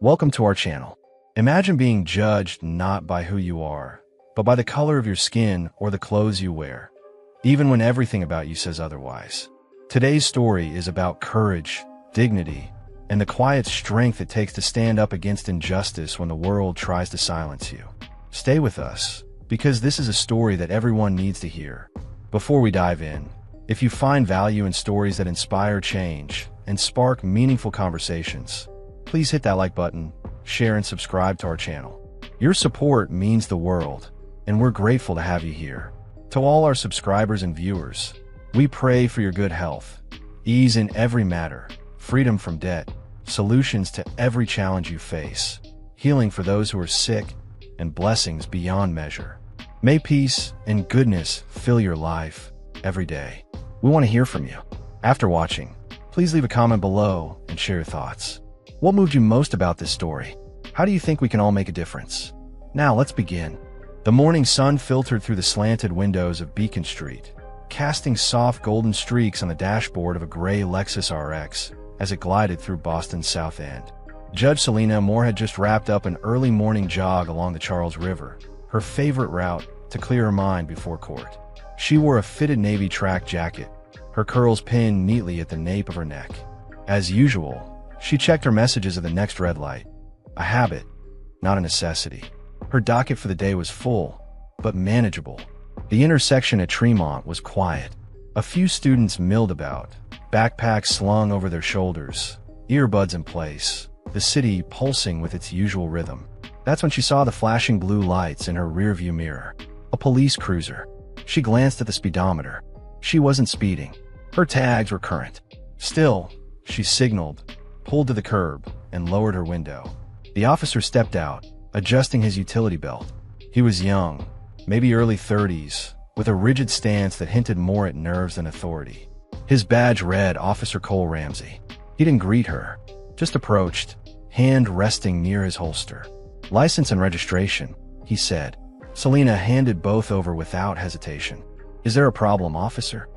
Welcome to our channel. Imagine being judged not by who you are, but by the color of your skin or the clothes you wear, even when everything about you says otherwise. Today's story is about courage, dignity, and the quiet strength it takes to stand up against injustice when the world tries to silence you. Stay with us, because this is a story that everyone needs to hear. Before we dive in, if you find value in stories that inspire change and spark meaningful conversations, please hit that like button, share, and subscribe to our channel. Your support means the world, and we're grateful to have you here. To all our subscribers and viewers, we pray for your good health, ease in every matter, freedom from debt, solutions to every challenge you face, healing for those who are sick, and blessings beyond measure. May peace and goodness fill your life every day. We want to hear from you. After watching, please leave a comment below and share your thoughts. What moved you most about this story? How do you think we can all make a difference? Now let's begin. The morning sun filtered through the slanted windows of Beacon Street, casting soft golden streaks on the dashboard of a gray Lexus RX as it glided through Boston's South End. Judge Selena Moore had just wrapped up an early morning jog along the Charles River, her favorite route to clear her mind before court. She wore a fitted navy track jacket, her curls pinned neatly at the nape of her neck. As usual, she checked her messages at the next red light, a habit, not a necessity. Her docket for the day was full, but manageable. The intersection at Tremont was quiet. A few students milled about, backpacks slung over their shoulders, earbuds in place, the city pulsing with its usual rhythm. That's when she saw the flashing blue lights in her rearview mirror. A police cruiser. She glanced at the speedometer. She wasn't speeding. Her tags were current. Still, she signaled, pulled to the curb, and lowered her window. The officer stepped out, adjusting his utility belt. He was young, maybe early 30s, with a rigid stance that hinted more at nerves than authority. His badge read Officer Cole Ramsey. He didn't greet her, just approached, hand resting near his holster. "License and registration," he said. Selena handed both over without hesitation. "Is there a problem, officer?"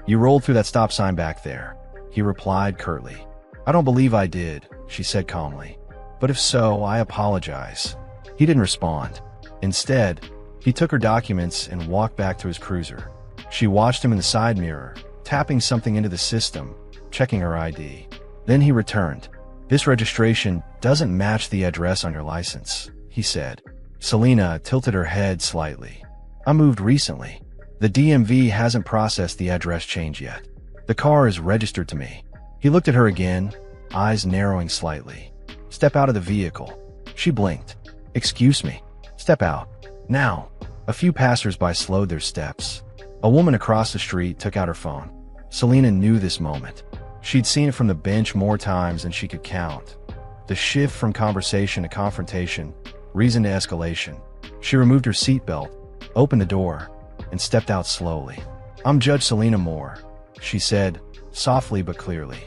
"You rolled through that stop sign back there," he replied curtly. "I don't believe I did," she said calmly. "But if so, I apologize." He didn't respond. Instead, he took her documents and walked back to his cruiser. She watched him in the side mirror, tapping something into the system, checking her ID. Then he returned. "This registration doesn't match the address on your license," he said. Selena tilted her head slightly. "I moved recently. The DMV hasn't processed the address change yet. The car is registered to me." He looked at her again, eyes narrowing slightly. "Step out of the vehicle." She blinked. "Excuse me." "Step out. Now." A few passers-by slowed their steps. A woman across the street took out her phone. Selena knew this moment. She'd seen it from the bench more times than she could count. The shift from conversation to confrontation, reason to escalation. She removed her seatbelt, opened the door, and stepped out slowly. "I'm Judge Selena Moore," she said, softly but clearly.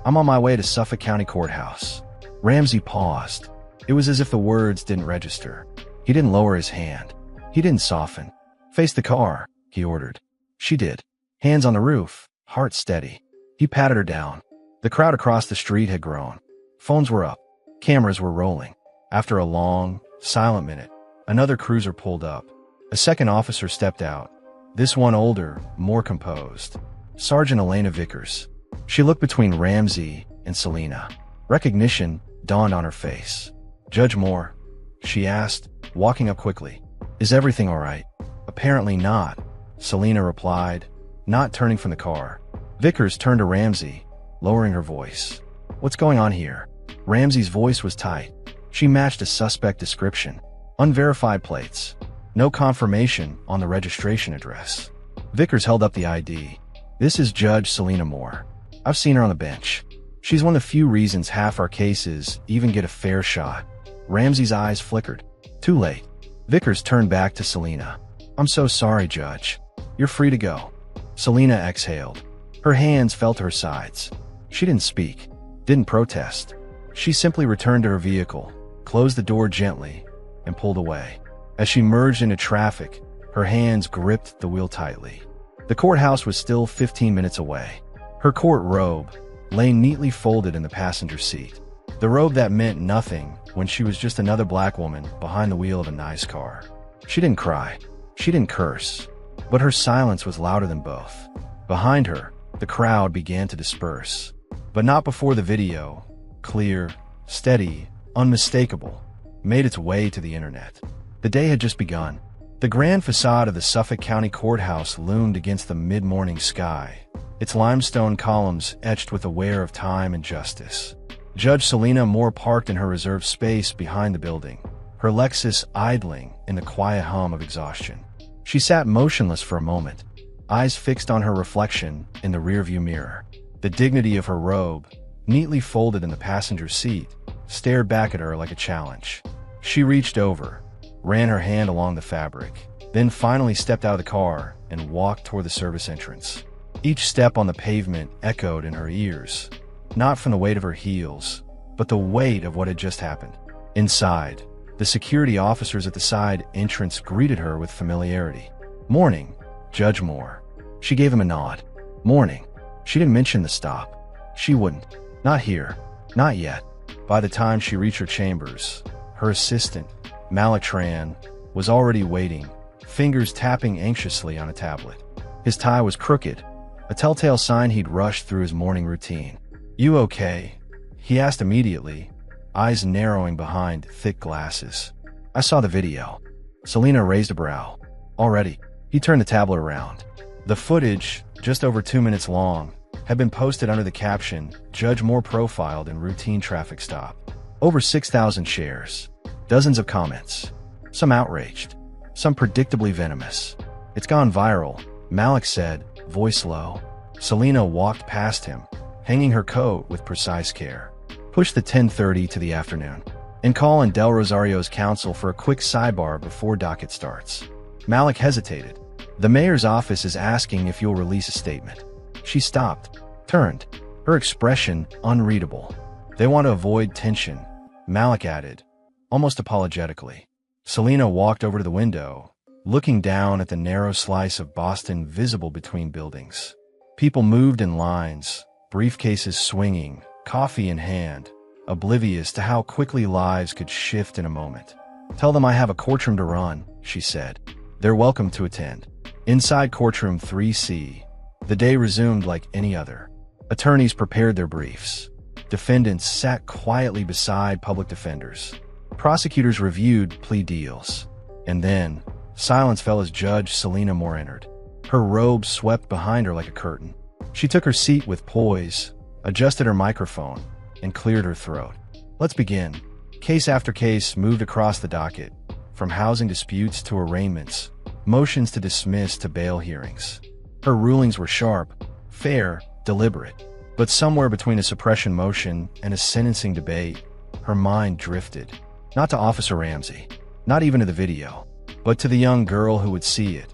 "I'm on my way to Suffolk County Courthouse." Ramsey paused. It was as if the words didn't register. He didn't lower his hand. He didn't soften. "Face the car," he ordered. She did. Hands on the roof, heart steady. He patted her down. The crowd across the street had grown. Phones were up. Cameras were rolling. After a long, silent minute, another cruiser pulled up. A second officer stepped out. This one older, more composed. Sergeant Elena Vickers. She looked between Ramsey and Selena. Recognition dawned on her face. "Judge Moore?" she asked, walking up quickly. "Is everything all right?" "Apparently not," Selena replied, not turning from the car. Vickers turned to Ramsey, lowering her voice. "What's going on here?" Ramsey's voice was tight. She matched a suspect description. Unverified plates. No confirmation on the registration address. Vickers held up the ID. "This is Judge Selena Moore. I've seen her on the bench. She's one of the few reasons half our cases even get a fair shot." Ramsey's eyes flickered. "Too late." Vickers turned back to Selena. "I'm so sorry, Judge. You're free to go." Selena exhaled. Her hands fell to her sides. She didn't speak, didn't protest. She simply returned to her vehicle, closed the door gently, and pulled away. As she merged into traffic, her hands gripped the wheel tightly. The courthouse was still 15 minutes away. Her court robe lay neatly folded in the passenger seat. The robe that meant nothing when she was just another black woman behind the wheel of a nice car. She didn't cry. She didn't curse. But her silence was louder than both. Behind her, the crowd began to disperse. But not before the video, clear, steady, unmistakable, made its way to the internet. The day had just begun. The grand facade of the Suffolk County Courthouse loomed against the mid-morning sky, its limestone columns etched with a wear of time and justice. Judge Selena Moore parked in her reserved space behind the building, her Lexus idling in the quiet hum of exhaustion. She sat motionless for a moment, eyes fixed on her reflection in the rearview mirror. The dignity of her robe, neatly folded in the passenger seat, stared back at her like a challenge. She reached over, ran her hand along the fabric, then finally stepped out of the car and walked toward the service entrance. Each step on the pavement echoed in her ears, not from the weight of her heels, but the weight of what had just happened. Inside, the security officers at the side entrance greeted her with familiarity. "Morning, Judge Moore." She gave him a nod. "Morning." She didn't mention the stop. She wouldn't. Not here. Not yet. By the time she reached her chambers, her assistant, Malik Tran, was already waiting, fingers tapping anxiously on a tablet. His tie was crooked, a telltale sign he'd rushed through his morning routine. "You okay?" he asked immediately, eyes narrowing behind thick glasses. "I saw the video." Selena raised a brow. "Already?" He turned the tablet around. The footage, just over 2 minutes long, had been posted under the caption, "Judge Moore profiled in routine traffic stop." Over 6,000 shares. Dozens of comments. Some outraged. Some predictably venomous. "It's gone viral," Malik said, voice low. Selena walked past him, hanging her coat with precise care. "Push the 10:30 to the afternoon. And call in Del Rosario's counsel for a quick sidebar before docket starts." Malik hesitated. "The mayor's office is asking if you'll release a statement." She stopped, turned, her expression unreadable. "They want to avoid tension," Malik added, almost apologetically. Selena walked over to the window, looking down at the narrow slice of Boston visible between buildings. People moved in lines, briefcases swinging, coffee in hand, oblivious to how quickly lives could shift in a moment. "Tell them I have a courtroom to run," she said. "They're welcome to attend." Inside courtroom 3C, the day resumed like any other. Attorneys prepared their briefs. Defendants sat quietly beside public defenders. Prosecutors reviewed plea deals. And then, silence fell as Judge Selena Moore entered. Her robe swept behind her like a curtain. She took her seat with poise, adjusted her microphone, and cleared her throat. "Let's begin." Case after case moved across the docket, from housing disputes to arraignments, motions to dismiss to bail hearings. Her rulings were sharp, fair, deliberate. But somewhere between a suppression motion and a sentencing debate, her mind drifted. Not to Officer Ramsey, not even to the video, but to the young girl who would see it,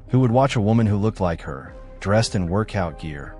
who would watch a woman who looked like her, dressed in workout gear,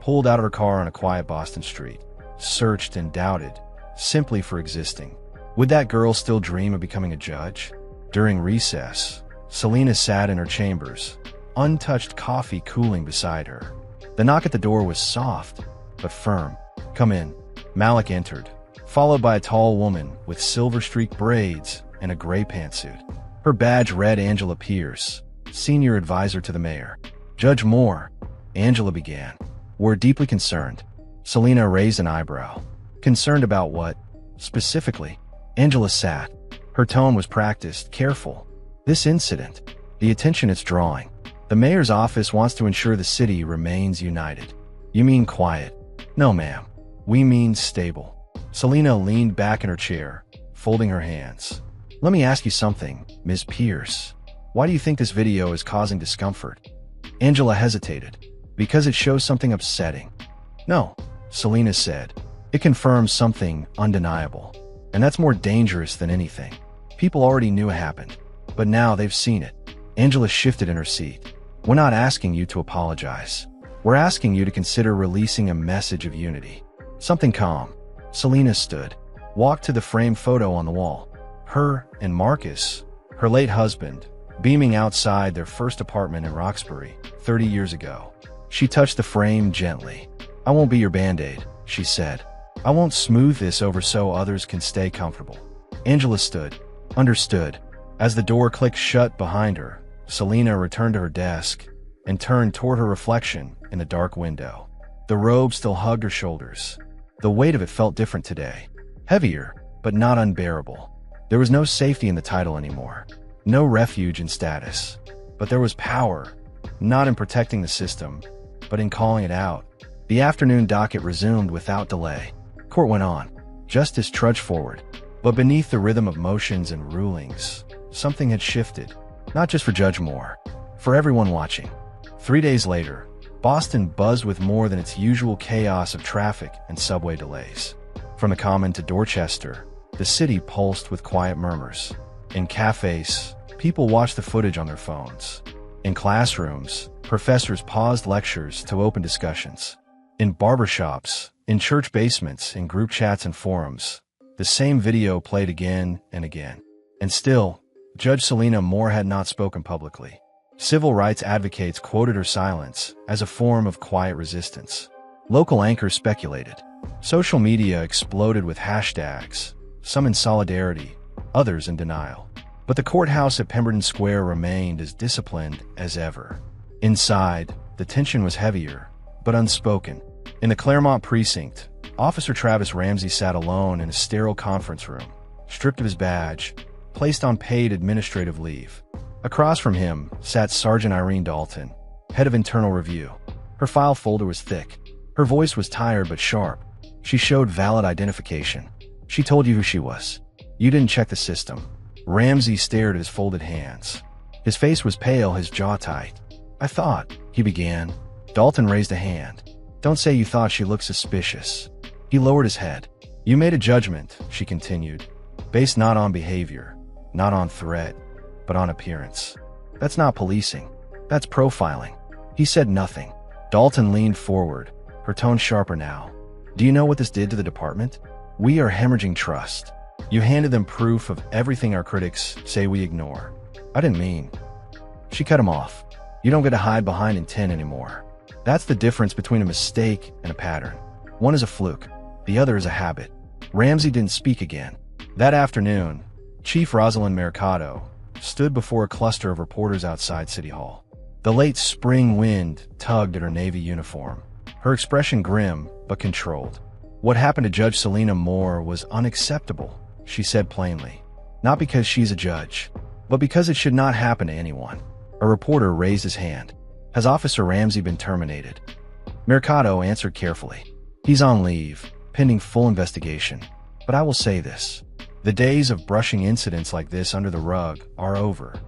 pulled out of her car on a quiet Boston street, searched and doubted, simply for existing. Would that girl still dream of becoming a judge? During recess, Selena sat in her chambers, untouched coffee cooling beside her. The knock at the door was soft, but firm. "Come in." Malik entered, followed by a tall woman with silver-streaked braids and a gray pantsuit. Her badge read Angela Pierce, senior advisor to the mayor. "Judge Moore," Angela began. "We're deeply concerned." Selena raised an eyebrow. "Concerned about what? Specifically?" Angela sat. Her tone was practiced, careful. "This incident, the attention it's drawing. The mayor's office wants to ensure the city remains united." "You mean quiet?" "No, ma'am. We mean stable." Selena leaned back in her chair, folding her hands. "Let me ask you something, Ms. Pierce. Why do you think this video is causing discomfort?" Angela hesitated. "Because it shows something upsetting." "No," Selena said. "It confirms something undeniable. And that's more dangerous than anything. People already knew it happened, but now they've seen it." Angela shifted in her seat. "We're not asking you to apologize. We're asking you to consider releasing a message of unity. Something calm." Selena stood, walked to the framed photo on the wall. Her and Marcus, her late husband, beaming outside their first apartment in Roxbury 30 years ago. She touched the frame gently. "I won't be your Band-Aid," she said. "I won't smooth this over so others can stay comfortable." Angela understood. As the door clicked shut behind her, Selena returned to her desk and turned toward her reflection in the dark window. The robe still hugged her shoulders. The weight of it felt different today. Heavier, but not unbearable. There was no safety in the title anymore. No refuge in status. But there was power, not in protecting the system, but in calling it out. The afternoon docket resumed without delay. Court went on. Justice trudged forward. But beneath the rhythm of motions and rulings, something had shifted. Not just for Judge Moore, for everyone watching. 3 days later, Boston buzzed with more than its usual chaos of traffic and subway delays. From the Common to Dorchester, the city pulsed with quiet murmurs. In cafes, people watched the footage on their phones. In classrooms, professors paused lectures to open discussions. In barbershops, in church basements, in group chats and forums, the same video played again and again. And still, Judge Selena Moore had not spoken publicly. Civil rights advocates quoted her silence as a form of quiet resistance. Local anchors speculated. Social media exploded with hashtags, some in solidarity, others in denial. But the courthouse at Pemberton Square remained as disciplined as ever. Inside, the tension was heavier, but unspoken. In the Claremont precinct, Officer Travis Ramsey sat alone in a sterile conference room, stripped of his badge, placed on paid administrative leave. Across from him sat Sergeant Irene Dalton, head of internal review. Her file folder was thick. Her voice was tired but sharp. She showed valid identification. She told you who she was. You didn't check the system. Ramsey stared at his folded hands. His face was pale, his jaw tight. I thought, he began. Dalton raised a hand. Don't say you thought she looked suspicious. He lowered his head. You made a judgment, she continued, based not on behavior, not on threat, but on appearance. That's not policing. That's profiling. He said nothing. Dalton leaned forward, her tone sharper now. Do you know what this did to the department? We are hemorrhaging trust. You handed them proof of everything our critics say we ignore. I didn't mean. She cut him off. You don't get to hide behind intent anymore. That's the difference between a mistake and a pattern. One is a fluke. The other is a habit. Ramsey didn't speak again. That afternoon, Chief Rosalind Mercado stood before a cluster of reporters outside City Hall. The late spring wind tugged at her Navy uniform, her expression grim but controlled. What happened to Judge Selena Moore was unacceptable, she said plainly. Not because she's a judge, but because it should not happen to anyone. A reporter raised his hand. Has Officer Ramsey been terminated? Mercado answered carefully. He's on leave, pending full investigation. But I will say this. The days of brushing incidents like this under the rug are over.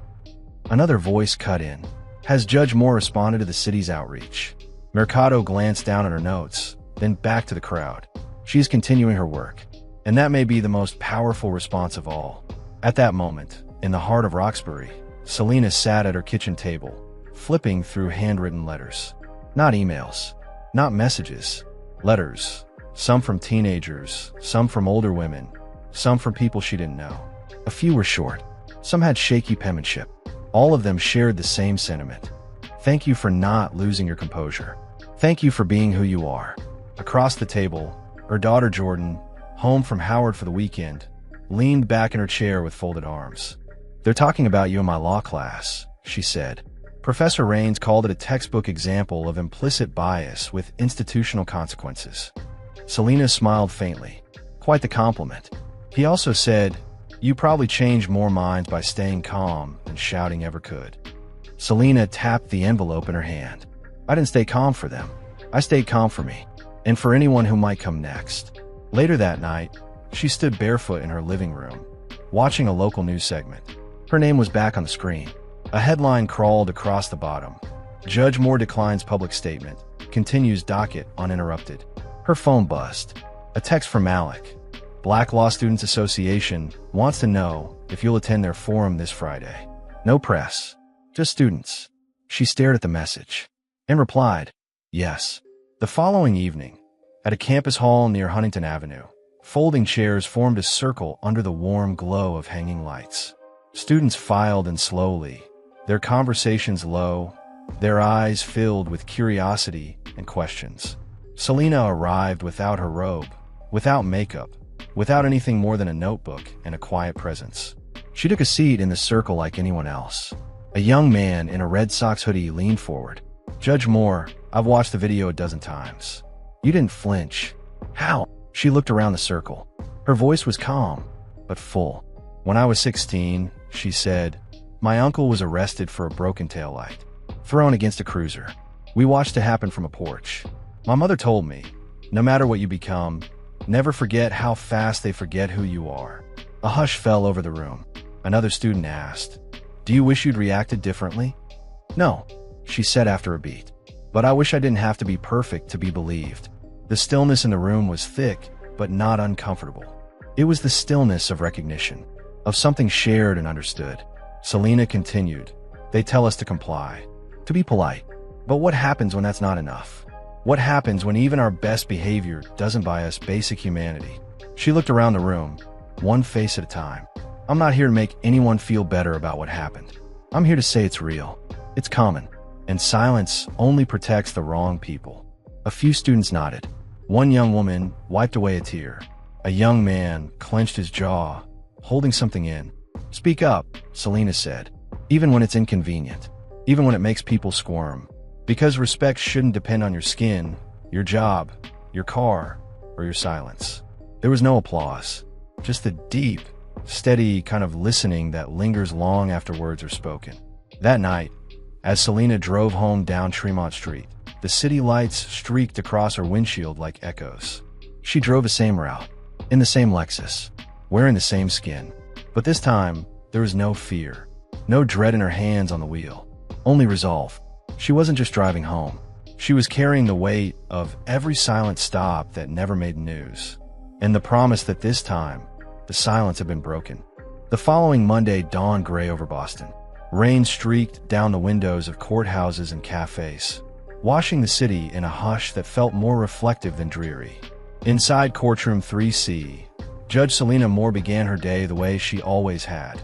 Another voice cut in. Has Judge Moore responded to the city's outreach? Mercado glanced down at her notes, then back to the crowd. She's continuing her work, and that may be the most powerful response of all. At that moment, in the heart of Roxbury, Selena sat at her kitchen table, flipping through handwritten letters. Not emails, not messages, letters. Some from teenagers, some from older women, some from people she didn't know. A few were short. Some had shaky penmanship. All of them shared the same sentiment. Thank you for not losing your composure. Thank you for being who you are. Across the table, her daughter Jordan, home from Howard for the weekend, leaned back in her chair with folded arms. They're talking about you in my law class, she said. Professor Raines called it a textbook example of implicit bias with institutional consequences. Selena smiled faintly. Quite the compliment. He also said, you probably changed more minds by staying calm than shouting ever could. Selena tapped the envelope in her hand. I didn't stay calm for them. I stayed calm for me, and for anyone who might come next. Later that night, she stood barefoot in her living room, watching a local news segment. Her name was back on the screen. A headline crawled across the bottom. Judge Moore declines public statement. Continues docket uninterrupted. Her phone buzzed. A text from Alec. Black Law Students Association wants to know if you'll attend their forum this Friday. No press. Just students. She stared at the message and replied, yes. The following evening, at a campus hall near Huntington Avenue, folding chairs formed a circle under the warm glow of hanging lights. Students filed in slowly, their conversations low, their eyes filled with curiosity and questions. Selena arrived without her robe, without makeup, without anything more than a notebook and a quiet presence. She took a seat in the circle like anyone else. A young man in a Red Sox hoodie leaned forward. "Judge Moore, I've watched the video a dozen times. You didn't flinch. How?" She looked around the circle. Her voice was calm, but full. "When I was 16, she said, my uncle was arrested for a broken taillight, thrown against a cruiser. We watched it happen from a porch. My mother told me, no matter what you become, never forget how fast they forget who you are." A hush fell over the room. Another student asked, "Do you wish you'd reacted differently?" "No," she said after a beat. "But I wish I didn't have to be perfect to be believed." The stillness in the room was thick, but not uncomfortable. It was the stillness of recognition, of something shared and understood. Selena continued, "They tell us to comply, to be polite. But what happens when that's not enough? What happens when even our best behavior doesn't buy us basic humanity?" She looked around the room, one face at a time. "I'm not here to make anyone feel better about what happened. I'm here to say it's real. It's common. And silence only protects the wrong people." A few students nodded. One young woman wiped away a tear. A young man clenched his jaw, holding something in. "Speak up," Selena said, "even when it's inconvenient, even when it makes people squirm. Because respect shouldn't depend on your skin, your job, your car, or your silence." There was no applause, just the deep, steady kind of listening that lingers long after words are spoken. That night, as Selena drove home down Tremont Street, the city lights streaked across her windshield like echoes. She drove the same route, in the same Lexus, wearing the same skin. But this time, there was no fear, no dread in her hands on the wheel, only resolve. She wasn't just driving home. She was carrying the weight of every silent stop that never made news, and the promise that this time, the silence had been broken. The following Monday dawned gray over Boston. Rain streaked down the windows of courthouses and cafes, washing the city in a hush that felt more reflective than dreary. Inside courtroom 3C, Judge Selena Moore began her day the way she always had.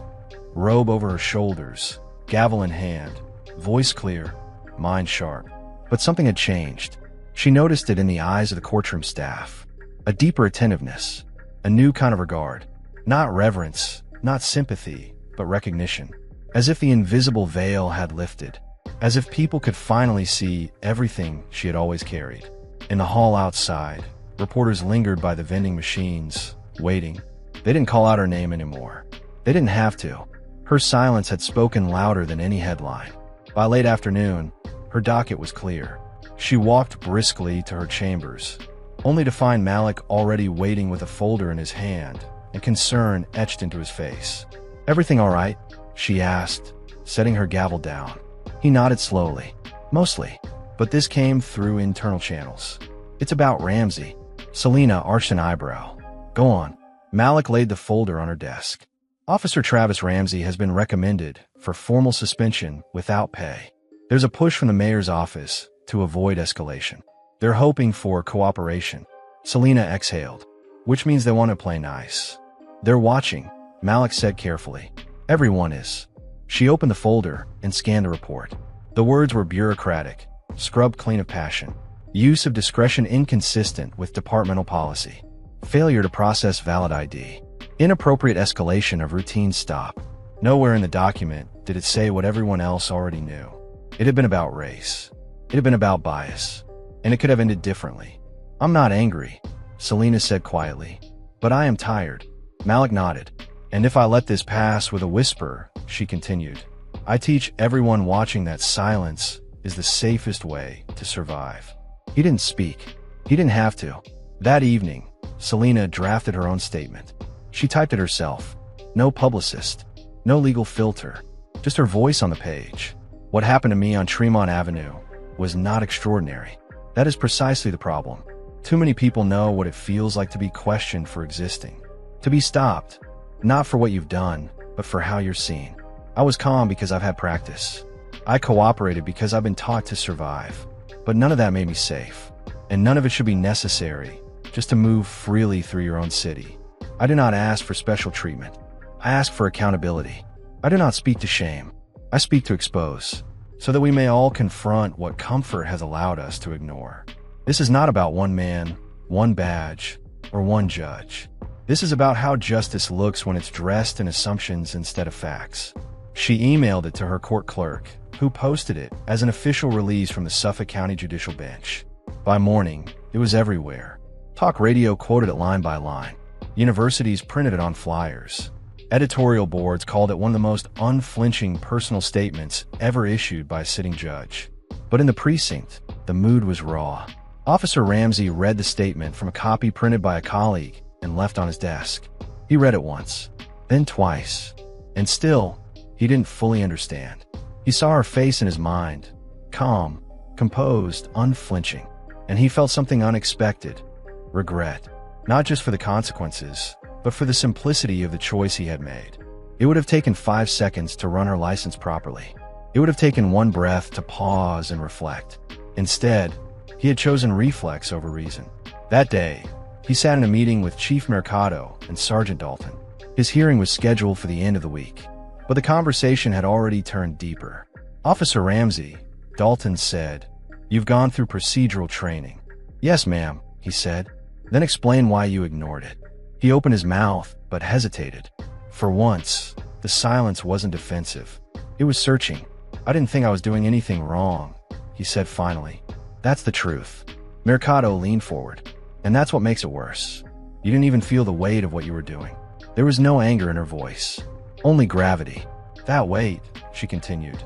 Robe over her shoulders, gavel in hand, voice clear, mind sharp. But something had changed. She noticed it in the eyes of the courtroom staff. A deeper attentiveness, a new kind of regard. Not reverence, not sympathy, but recognition. As if the invisible veil had lifted. As if people could finally see everything she had always carried. In the hall outside, reporters lingered by the vending machines, waiting. They didn't call out her name anymore. They didn't have to. Her silence had spoken louder than any headline. By late afternoon, her docket was clear. She walked briskly to her chambers, only to find Malik already waiting with a folder in his hand and concern etched into his face. "Everything all right?" she asked, setting her gavel down. He nodded slowly. "Mostly, but this came through internal channels. It's about Ramsey." Selena arched an eyebrow. "Go on." Malik laid the folder on her desk. "Officer Travis Ramsey has been recommended for formal suspension without pay. There's a push from the mayor's office to avoid escalation. They're hoping for cooperation." Selena exhaled. "Which means they want to play nice." "They're watching," Malik said carefully. "Everyone is." She opened the folder and scanned the report. The words were bureaucratic, scrubbed clean of passion. Use of discretion inconsistent with departmental policy. Failure to process valid ID. Inappropriate escalation of routine stop. Nowhere in the document did it say what everyone else already knew. It had been about race. It had been about bias. And it could have ended differently. "I'm not angry," Selena said quietly. "But I am tired." Malik nodded. "And if I let this pass with a whisper," she continued, "I teach everyone watching that silence is the safest way to survive." He didn't speak. He didn't have to. That evening, Selena drafted her own statement. She typed it herself. No publicist. No legal filter. Just her voice on the page. "What happened to me on Tremont Avenue was not extraordinary. That is precisely the problem. Too many people know what it feels like to be questioned for existing. To be stopped. Not for what you've done, but for how you're seen. I was calm because I've had practice. I cooperated because I've been taught to survive. But none of that made me safe. And none of it should be necessary just to move freely through your own city. I do not ask for special treatment. I ask for accountability. I do not speak to shame. I speak to expose, so that we may all confront what comfort has allowed us to ignore. This is not about one man, one badge, or one judge. This is about how justice looks when it's dressed in assumptions instead of facts. She emailed it to her court clerk, who posted it as an official release from the Suffolk County Judicial Bench. By morning, it was everywhere. Talk radio quoted it line by line. Universities printed it on flyers. Editorial boards called it one of the most unflinching personal statements ever issued by a sitting judge. But in the precinct, the mood was raw. Officer Ramsey read the statement from a copy printed by a colleague and left on his desk. He read it once, then twice, and still, he didn't fully understand. He saw her face in his mind, calm, composed, unflinching, and he felt something unexpected, regret, not just for the consequences, but for the simplicity of the choice he had made. It would have taken 5 seconds to run her license properly. It would have taken one breath to pause and reflect. Instead, he had chosen reflex over reason. That day, he sat in a meeting with Chief Mercado and Sergeant Dalton. His hearing was scheduled for the end of the week, but the conversation had already turned deeper. Officer Ramsey, Dalton said, "You've gone through procedural training." "Yes, ma'am," he said. "Then explain why you ignored it." He opened his mouth, but hesitated. For once, the silence wasn't defensive. It was searching. "I didn't think I was doing anything wrong," he said finally. "That's the truth." Mercado leaned forward. "And that's what makes it worse. You didn't even feel the weight of what you were doing." There was no anger in her voice, only gravity. "That weight," she continued,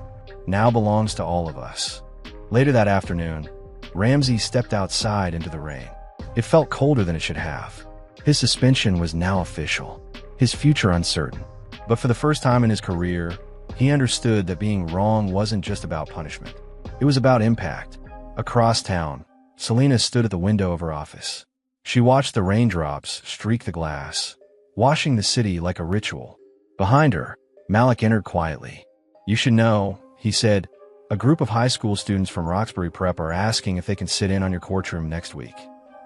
"now belongs to all of us." Later that afternoon, Ramsey stepped outside into the rain. It felt colder than it should have. His suspension was now official, his future uncertain. But for the first time in his career, he understood that being wrong wasn't just about punishment. It was about impact. Across town, Selena stood at the window of her office. She watched the raindrops streak the glass, washing the city like a ritual. Behind her, Malik entered quietly. "You should know," he said, "a group of high school students from Roxbury Prep are asking if they can sit in on your courtroom next week.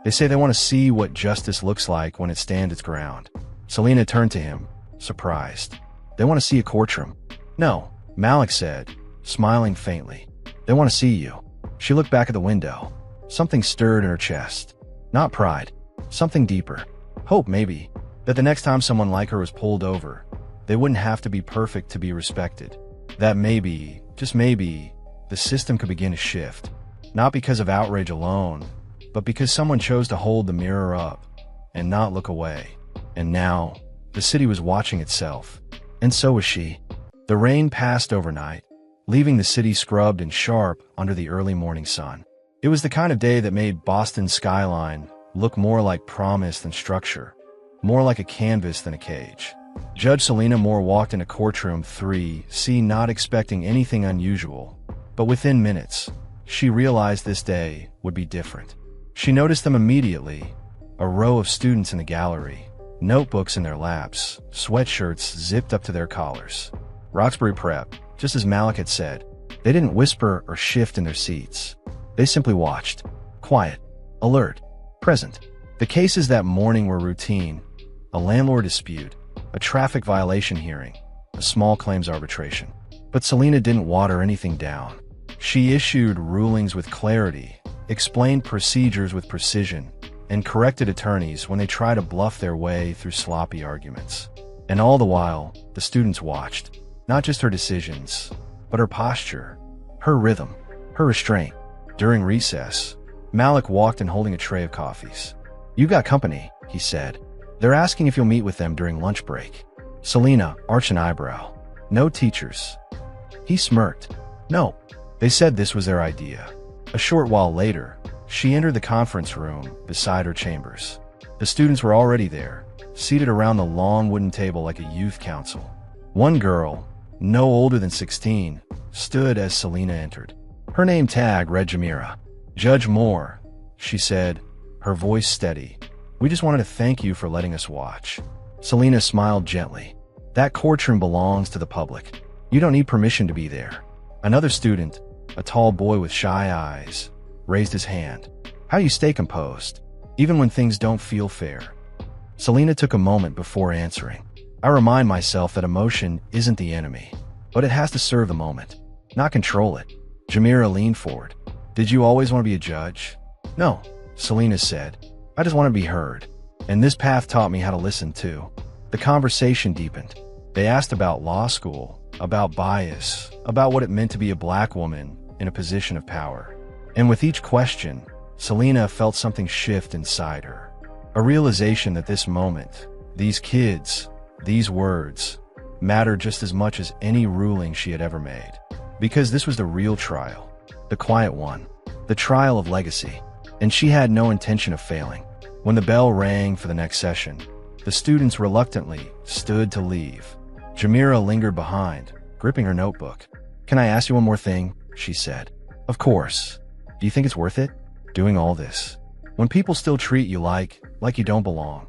They say they want to see what justice looks like when it stands its ground." Selena turned to him, surprised. "They want to see a courtroom?" "No," Malik said, smiling faintly. "They want to see you." She looked back at the window. Something stirred in her chest. Not pride. Something deeper. Hope, maybe, that the next time someone like her was pulled over, they wouldn't have to be perfect to be respected. That maybe, just maybe, the system could begin to shift. Not because of outrage alone, but because someone chose to hold the mirror up and not look away. And now, the city was watching itself. And so was she. The rain passed overnight, leaving the city scrubbed and sharp under the early morning sun. It was the kind of day that made Boston's skyline look more like promise than structure, more like a canvas than a cage. Judge Selena Moore walked into courtroom 3C not expecting anything unusual, but within minutes, she realized this day would be different. She noticed them immediately, a row of students in the gallery, notebooks in their laps, sweatshirts zipped up to their collars. Roxbury Prep, just as Malik had said, they didn't whisper or shift in their seats. They simply watched, quiet, alert, present. The cases that morning were routine: a landlord dispute, a traffic violation hearing, a small claims arbitration. But Selena didn't water anything down. She issued rulings with clarity, explained procedures with precision, and corrected attorneys when they tried to bluff their way through sloppy arguments. And all the while, the students watched, not just her decisions, but her posture, her rhythm, her restraint. During recess, Malik walked in holding a tray of coffees. "You got company," he said. "They're asking if you'll meet with them during lunch break." Selena arched an eyebrow. "No teachers." He smirked. "No." They said this was their idea. A short while later, she entered the conference room beside her chambers. The students were already there, seated around the long wooden table like a youth council. One girl, no older than 16, stood as Selena entered. Her name tag read Jamira. "Judge Moore," she said, her voice steady. "We just wanted to thank you for letting us watch." Selena smiled gently. "That courtroom belongs to the public. You don't need permission to be there." Another student, a tall boy with shy eyes, raised his hand. "How do you stay composed, even when things don't feel fair?" Selena took a moment before answering. "I remind myself that emotion isn't the enemy, but it has to serve the moment, not control it." Jamira leaned forward. "Did you always want to be a judge?" "No," Selena said. "I just want to be heard." And this path taught me how to listen too. The conversation deepened. They asked about law school, about bias, about what it meant to be a black woman in a position of power. And with each question, Selena felt something shift inside her. A realization that this moment, these kids, these words, mattered just as much as any ruling she had ever made. Because this was the real trial, the quiet one, the trial of legacy. And she had no intention of failing. When the bell rang for the next session, the students reluctantly stood to leave. Jamira lingered behind, gripping her notebook. "Can I ask you one more thing?" she said. "Of course. Do you think it's worth it? Doing all this? When people still treat you like you don't belong?"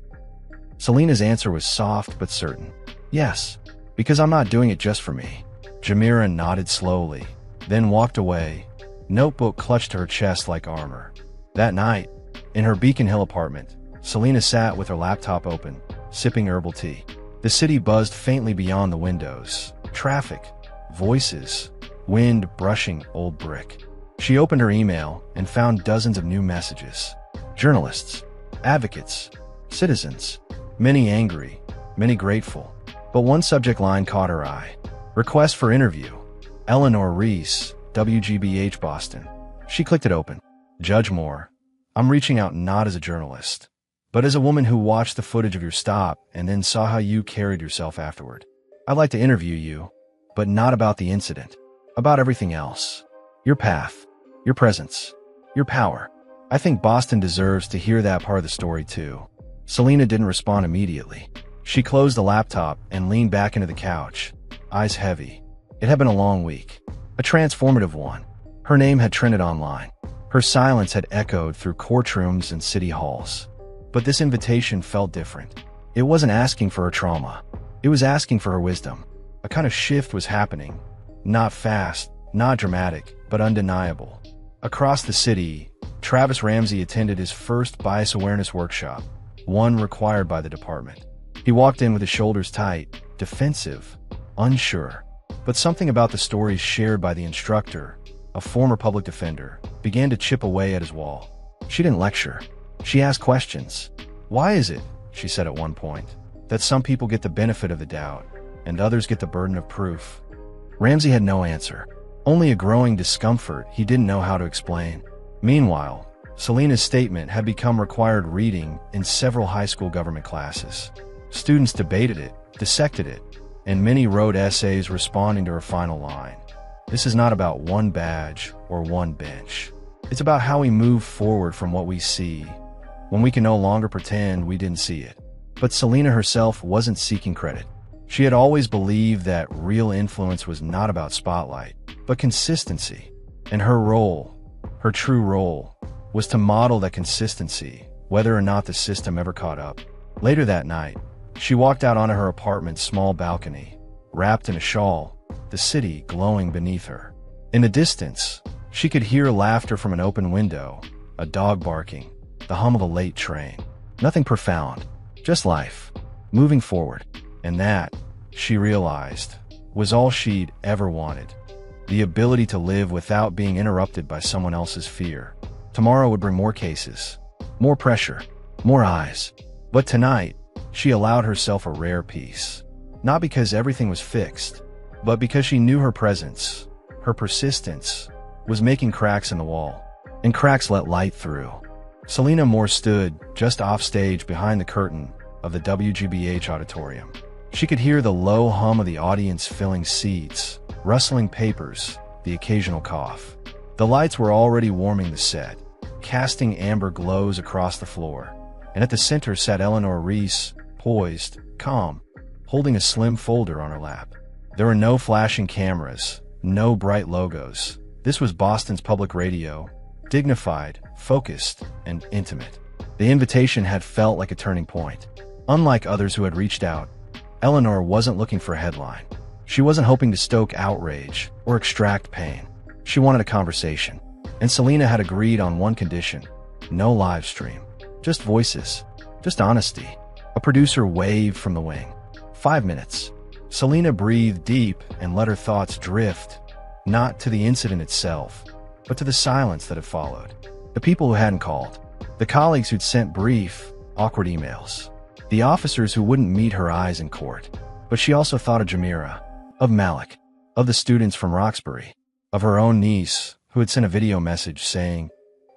Selena's answer was soft but certain. "Yes, because I'm not doing it just for me." Jamira nodded slowly, then walked away, notebook clutched to her chest like armor. That night, in her Beacon Hill apartment, Selena sat with her laptop open, sipping herbal tea. The city buzzed faintly beyond the windows. Traffic, voices, wind brushing old brick. She opened her email and found dozens of new messages. Journalists, advocates, citizens, many angry, many grateful. But one subject line caught her eye. Request for interview. Eleanor Reese, WGBH Boston. She clicked it open. "Judge Moore, I'm reaching out not as a journalist, but as a woman who watched the footage of your stop and then saw how you carried yourself afterward. I'd like to interview you, but not about the incident, about everything else. Your path, your presence, your power. I think Boston deserves to hear that part of the story too." Selena didn't respond immediately. She closed the laptop and leaned back into the couch, eyes heavy. It had been a long week, a transformative one. Her name had trended online. Her silence had echoed through courtrooms and city halls. But this invitation felt different. It wasn't asking for her trauma. It was asking for her wisdom. A kind of shift was happening. Not fast, not dramatic, but undeniable. Across the city, Travis Ramsey attended his first bias awareness workshop, one required by the department. He walked in with his shoulders tight, defensive, unsure. But something about the stories shared by the instructor, a former public defender, began to chip away at his wall. She didn't lecture. She asked questions. "Why is it," she said at one point, "that some people get the benefit of the doubt and others get the burden of proof?" Ramsey had no answer, only a growing discomfort he didn't know how to explain. Meanwhile, Selena's statement had become required reading in several high school government classes. Students debated it, dissected it, and many wrote essays responding to her final line. "This is not about one badge or one bench. It's about how we move forward from what we see, when we can no longer pretend we didn't see it." But Selena herself wasn't seeking credit. She had always believed that real influence was not about spotlight, but consistency. And her role, her true role, was to model that consistency, whether or not the system ever caught up. Later that night, she walked out onto her apartment's small balcony, wrapped in a shawl, the city glowing beneath her. In the distance, she could hear laughter from an open window, a dog barking, the hum of a late train. Nothing profound, just life, moving forward. And that, she realized, was all she'd ever wanted. The ability to live without being interrupted by someone else's fear. Tomorrow would bring more cases, more pressure, more eyes. But tonight, she allowed herself a rare peace. Not because everything was fixed, but because she knew her presence, her persistence, was making cracks in the wall. And cracks let light through. Selena Moore stood just off stage behind the curtain of the WGBH auditorium. She could hear the low hum of the audience filling seats, rustling papers, the occasional cough. The lights were already warming the set, casting amber glows across the floor. And at the center sat Eleanor Reese, poised, calm, holding a slim folder on her lap. There were no flashing cameras, no bright logos. This was Boston's public radio, dignified, focused, and intimate. The invitation had felt like a turning point. Unlike others who had reached out, Eleanor wasn't looking for a headline. She wasn't hoping to stoke outrage or extract pain. She wanted a conversation. And Selena had agreed on one condition: no live stream. Just voices. Just honesty. A producer waved from the wing. 5 minutes. Selena breathed deep and let her thoughts drift, not to the incident itself, but to the silence that had followed. The people who hadn't called. The colleagues who'd sent brief, awkward emails. The officers who wouldn't meet her eyes in court. But she also thought of Jamira, of Malik, of the students from Roxbury, of her own niece, who had sent a video message saying,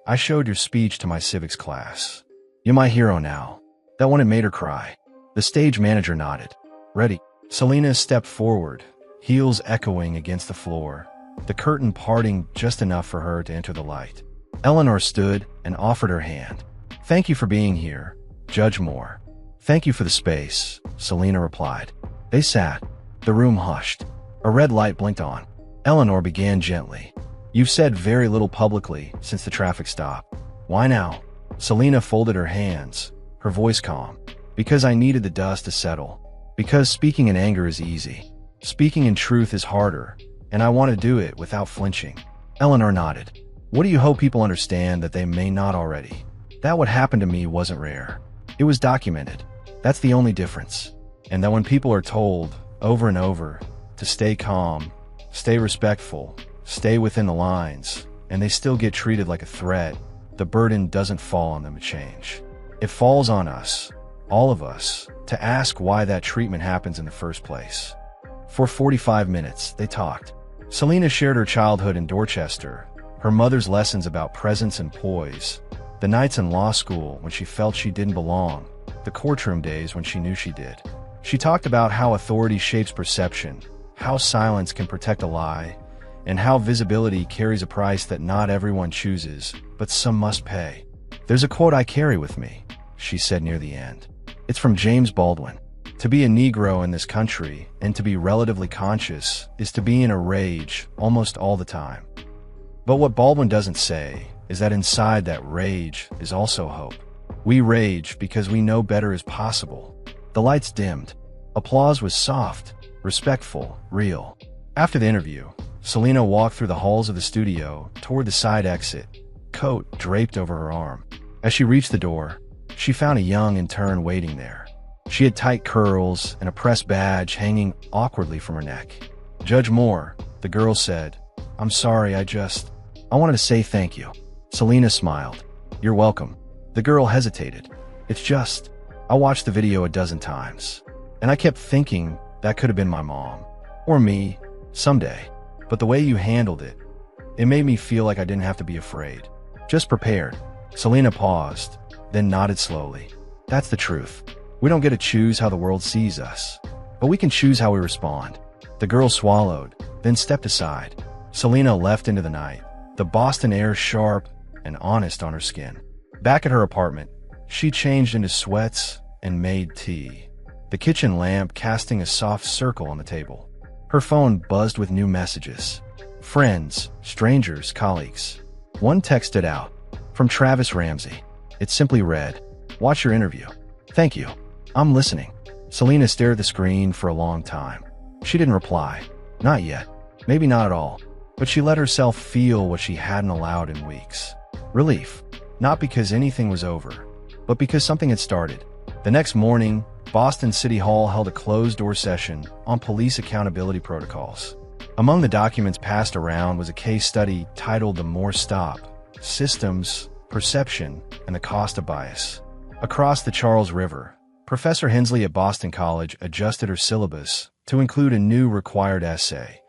"I showed your speech to my civics class. You're my hero now." That one had made her cry. The stage manager nodded. "Ready." Selena stepped forward, heels echoing against the floor, the curtain parting just enough for her to enter the light. Eleanor stood and offered her hand. "Thank you for being here, Judge Moore." "Thank you for the space," Selena replied. They sat. The room hushed. A red light blinked on. Eleanor began gently. "You've said very little publicly since the traffic stop. Why now?" Selena folded her hands, her voice calm. "Because I needed the dust to settle. Because speaking in anger is easy. Speaking in truth is harder, and I want to do it without flinching." Eleanor nodded. "What do you hope people understand that they may not already? That what happened to me wasn't rare. It was documented. That's the only difference. And that when people are told, over and over, to stay calm, stay respectful, stay within the lines, and they still get treated like a threat, the burden doesn't fall on them to change. It falls on us, all of us, to ask why that treatment happens in the first place." For 45 minutes, they talked. Selena shared her childhood in Dorchester, her mother's lessons about presence and poise, the nights in law school when she felt she didn't belong, the courtroom days when she knew she did. She talked about how authority shapes perception, how silence can protect a lie, and how visibility carries a price that not everyone chooses, but some must pay. "There's a quote I carry with me," she said near the end. It's from James Baldwin. "To be a Negro in this country and to be relatively conscious is to be in a rage almost all the time." But what Baldwin doesn't say is that inside that rage is also hope. We rage because we know better is possible. The lights dimmed. Applause was soft, respectful, real. After the interview, Selena walked through the halls of the studio toward the side exit, coat draped over her arm. As she reached the door, she found a young intern waiting there. She had tight curls and a press badge hanging awkwardly from her neck. "Judge Moore," the girl said. "I'm sorry, I wanted to say thank you." Selena smiled. "You're welcome." The girl hesitated. "It's just, I watched the video a dozen times, and I kept thinking that could have been my mom. Or me, someday. But the way you handled it, it made me feel like I didn't have to be afraid. Just prepared." Selena paused, then nodded slowly. "That's the truth. We don't get to choose how the world sees us, but we can choose how we respond." The girl swallowed, then stepped aside. Selena left into the night, the Boston air sharp and honest on her skin. Back at her apartment, she changed into sweats and made tea, the kitchen lamp casting a soft circle on the table. Her phone buzzed with new messages. Friends, strangers, colleagues. One text stood out, from Travis Ramsey. It simply read, "Watch your interview. Thank you. I'm listening." Selena stared at the screen for a long time. She didn't reply. Not yet. Maybe not at all. But she let herself feel what she hadn't allowed in weeks. Relief. Not because anything was over, but because something had started. The next morning, Boston City Hall held a closed-door session on police accountability protocols. Among the documents passed around was a case study titled "The Moore Stop: Systems, Perception, and the Cost of Bias." Across the Charles River, Professor Hensley at Boston College adjusted her syllabus to include a new required essay.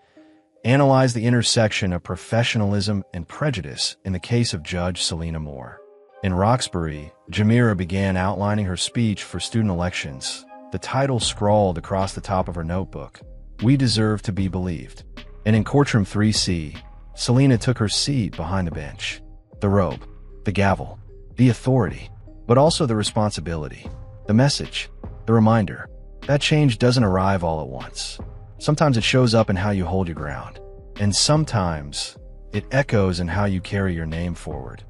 Analyze the intersection of professionalism and prejudice in the case of Judge Selena Moore. In Roxbury, Jamira began outlining her speech for student elections, the title scrawled across the top of her notebook, "We deserve to be believed." And in Courtroom 3C, Selena took her seat behind the bench. The robe, the gavel, the authority, but also the responsibility, the message, the reminder. That change doesn't arrive all at once. Sometimes it shows up in how you hold your ground, and sometimes it echoes in how you carry your name forward,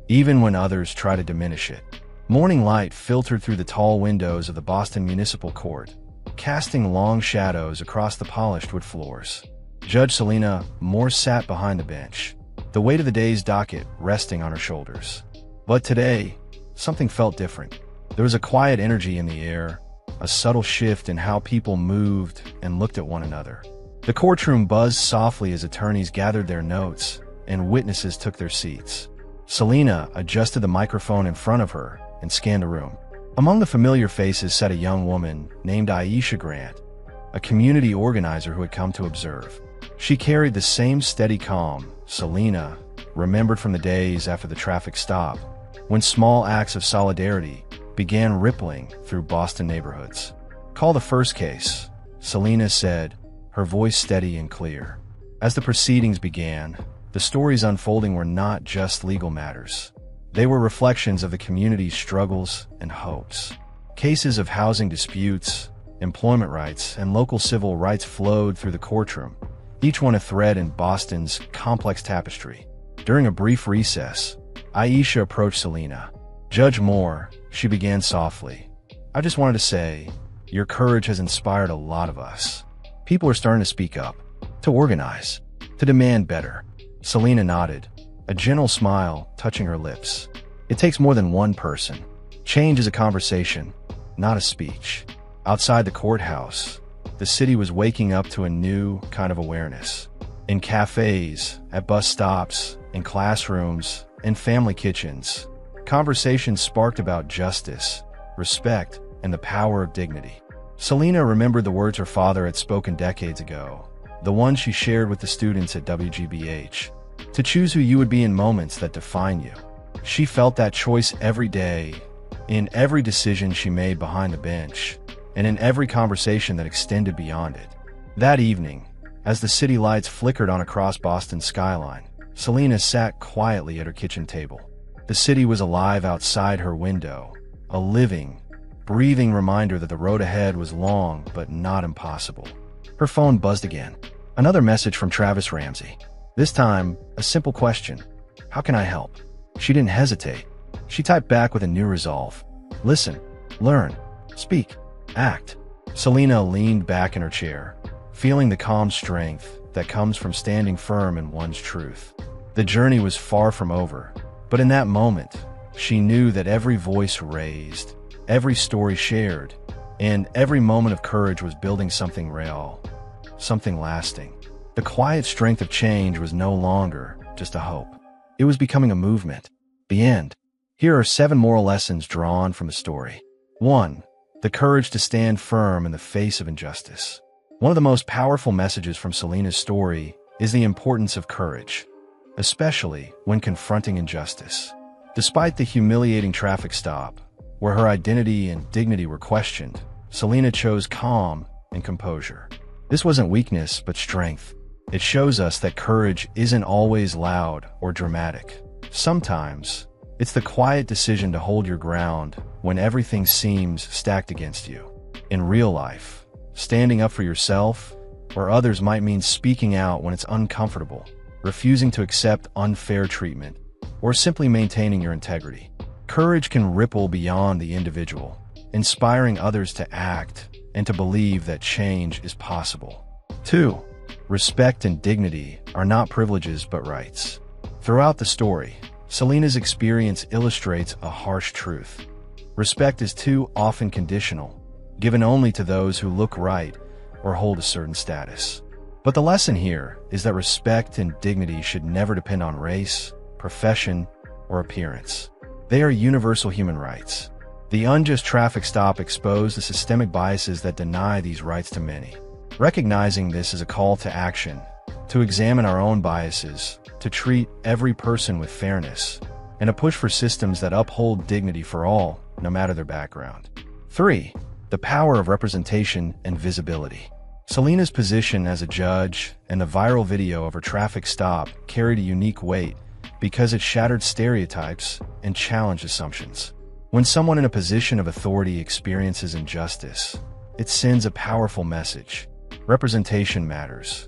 even when others try to diminish it. Morning light filtered through the tall windows of the Boston Municipal Court, casting long shadows across the polished wood floors. Judge Selena Moore sat behind the bench, the weight of the day's docket resting on her shoulders. But today, something felt different. There was a quiet energy in the air, a subtle shift in how people moved and looked at one another. The courtroom buzzed softly as attorneys gathered their notes and witnesses took their seats. Selena adjusted the microphone in front of her and scanned the room. Among the familiar faces sat a young woman named Aisha Grant, a community organizer who had come to observe. She carried the same steady calm Selena remembered from the days after the traffic stop, when small acts of solidarity began rippling through Boston neighborhoods. "Call the first case," Selena said, her voice steady and clear. As the proceedings began, the stories unfolding were not just legal matters. They were reflections of the community's struggles and hopes. Cases of housing disputes, employment rights, and local civil rights flowed through the courtroom, each one a thread in Boston's complex tapestry. During a brief recess, Aisha approached Selena. "Judge Moore," she began softly, "I just wanted to say, your courage has inspired a lot of us. People are starting to speak up, to organize, to demand better." Selena nodded, a gentle smile touching her lips. "It takes more than one person. Change is a conversation, not a speech." Outside the courthouse, the city was waking up to a new kind of awareness. In cafes, at bus stops, in classrooms, in family kitchens, conversations sparked about justice, respect, and the power of dignity. Selena remembered the words her father had spoken decades ago, the ones she shared with the students at WGBH. To choose who you would be in moments that define you. She felt that choice every day, in every decision she made behind the bench, and in every conversation that extended beyond it. That evening, as the city lights flickered on across Boston's skyline, Selena sat quietly at her kitchen table. The city was alive outside her window, a living, breathing reminder that the road ahead was long but not impossible. Her phone buzzed again. Another message from Travis Ramsey. This time, a simple question. "How can I help?" She didn't hesitate. She typed back with a new resolve. "Listen, learn, speak, act." Selena leaned back in her chair, feeling the calm strength that comes from standing firm in one's truth. The journey was far from over, but in that moment, she knew that every voice raised, every story shared, and every moment of courage was building something real, something lasting. The quiet strength of change was no longer just a hope. It was becoming a movement. The end. Here are 7 moral lessons drawn from the story. 1. The courage to stand firm in the face of injustice. One of the most powerful messages from Selena's story is the importance of courage, especially when confronting injustice. Despite the humiliating traffic stop, where her identity and dignity were questioned, Selena chose calm and composure. This wasn't weakness, but strength. It shows us that courage isn't always loud or dramatic. Sometimes, it's the quiet decision to hold your ground when everything seems stacked against you. In real life, standing up for yourself or others might mean speaking out when it's uncomfortable, refusing to accept unfair treatment, or simply maintaining your integrity. Courage can ripple beyond the individual, inspiring others to act and to believe that change is possible. 2. Respect and dignity are not privileges but rights. Throughout the story, Selena's experience illustrates a harsh truth. Respect is too often conditional, given only to those who look right or hold a certain status. But the lesson here is that respect and dignity should never depend on race, profession, or appearance. They are universal human rights. The unjust traffic stop exposed the systemic biases that deny these rights to many. Recognizing this is a call to action, to examine our own biases, to treat every person with fairness, and to push for systems that uphold dignity for all, no matter their background. 3. The power of representation and visibility. Selena's position as a judge and the viral video of her traffic stop carried a unique weight because it shattered stereotypes and challenged assumptions. When someone in a position of authority experiences injustice, it sends a powerful message. Representation matters.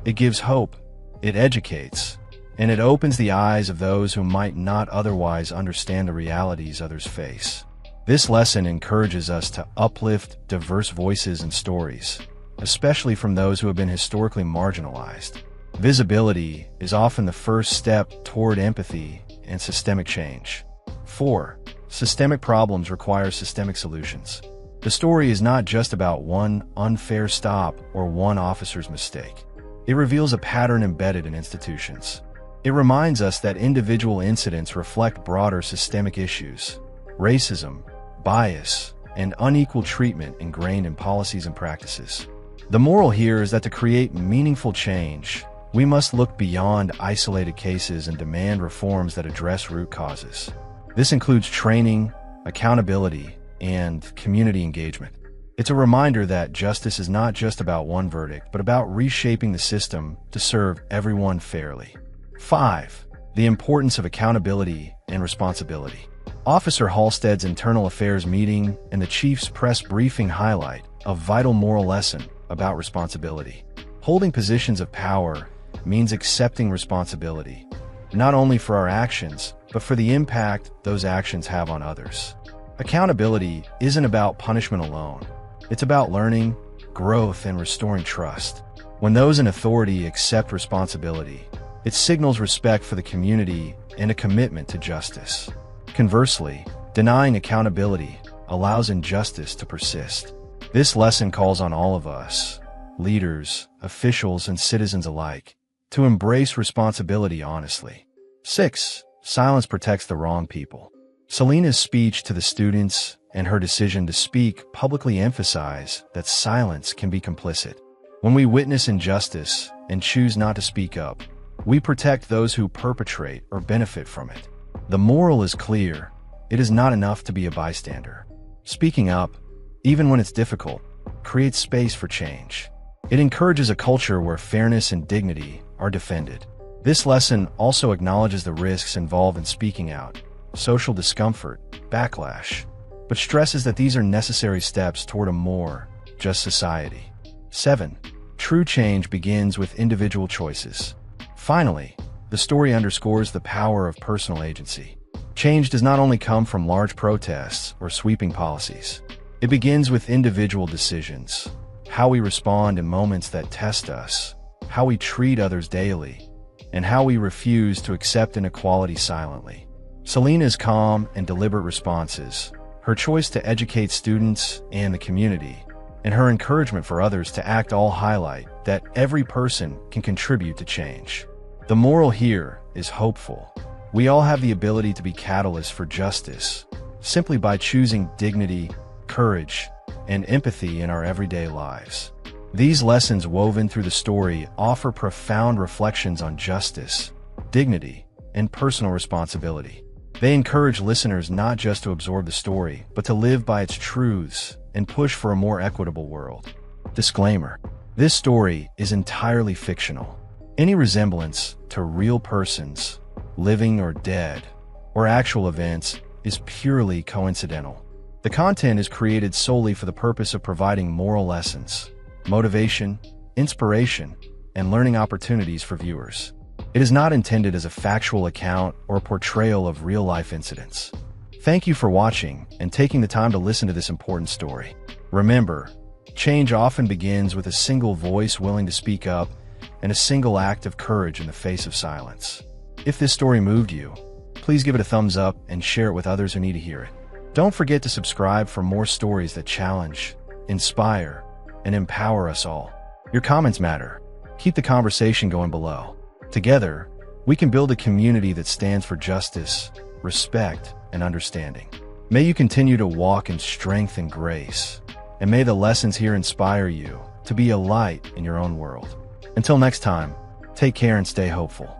It gives hope, it educates, and it opens the eyes of those who might not otherwise understand the realities others face. This lesson encourages us to uplift diverse voices and stories, especially from those who have been historically marginalized. Visibility is often the first step toward empathy and systemic change. 4. Systemic problems require systemic solutions. The story is not just about one unfair stop or one officer's mistake. It reveals a pattern embedded in institutions. It reminds us that individual incidents reflect broader systemic issues: racism, bias, and unequal treatment ingrained in policies and practices. The moral here is that to create meaningful change, we must look beyond isolated cases and demand reforms that address root causes. This includes training, accountability, and community engagement. It's a reminder that justice is not just about one verdict, but about reshaping the system to serve everyone fairly. 5. The importance of accountability and responsibility. Officer Halstead's internal affairs meeting and the chief's press briefing highlight a vital moral lesson about responsibility. Holding positions of power means accepting responsibility, not only for our actions, but for the impact those actions have on others. Accountability isn't about punishment alone. It's about learning, growth, and restoring trust. When those in authority accept responsibility, it signals respect for the community and a commitment to justice. Conversely, denying accountability allows injustice to persist. This lesson calls on all of us, leaders, officials, and citizens alike, to embrace responsibility honestly. 6. Silence protects the wrong people. Selena's speech to the students and her decision to speak publicly emphasize that silence can be complicit. When we witness injustice and choose not to speak up, we protect those who perpetrate or benefit from it. The moral is clear. It is not enough to be a bystander. Speaking up, even when it's difficult, creates space for change. It encourages a culture where fairness and dignity are defended. This lesson also acknowledges the risks involved in speaking out, social discomfort, backlash, but stresses that these are necessary steps toward a more just society. 7. True change begins with individual choices. Finally, the story underscores the power of personal agency. Change does not only come from large protests or sweeping policies. It begins with individual decisions, how we respond in moments that test us, how we treat others daily, and how we refuse to accept inequality silently. Selena's calm and deliberate responses, her choice to educate students and the community, and her encouragement for others to act all highlight that every person can contribute to change. The moral here is hopeful. We all have the ability to be catalysts for justice, simply by choosing dignity, courage, and empathy in our everyday lives. These lessons woven through the story offer profound reflections on justice, dignity, and personal responsibility. They encourage listeners not just to absorb the story, but to live by its truths and push for a more equitable world. Disclaimer: this story is entirely fictional. Any resemblance to real persons, living or dead, or actual events is purely coincidental. The content is created solely for the purpose of providing moral lessons, motivation, inspiration, and learning opportunities for viewers. It is not intended as a factual account or a portrayal of real-life incidents. Thank you for watching and taking the time to listen to this important story. Remember, change often begins with a single voice willing to speak up and a single act of courage in the face of silence. If this story moved you, please give it a thumbs up and share it with others who need to hear it. Don't forget to subscribe for more stories that challenge, inspire, and empower us all. Your comments matter. Keep the conversation going below. Together, we can build a community that stands for justice, respect, and understanding. May you continue to walk in strength and grace, and may the lessons here inspire you to be a light in your own world. Until next time, take care and stay hopeful.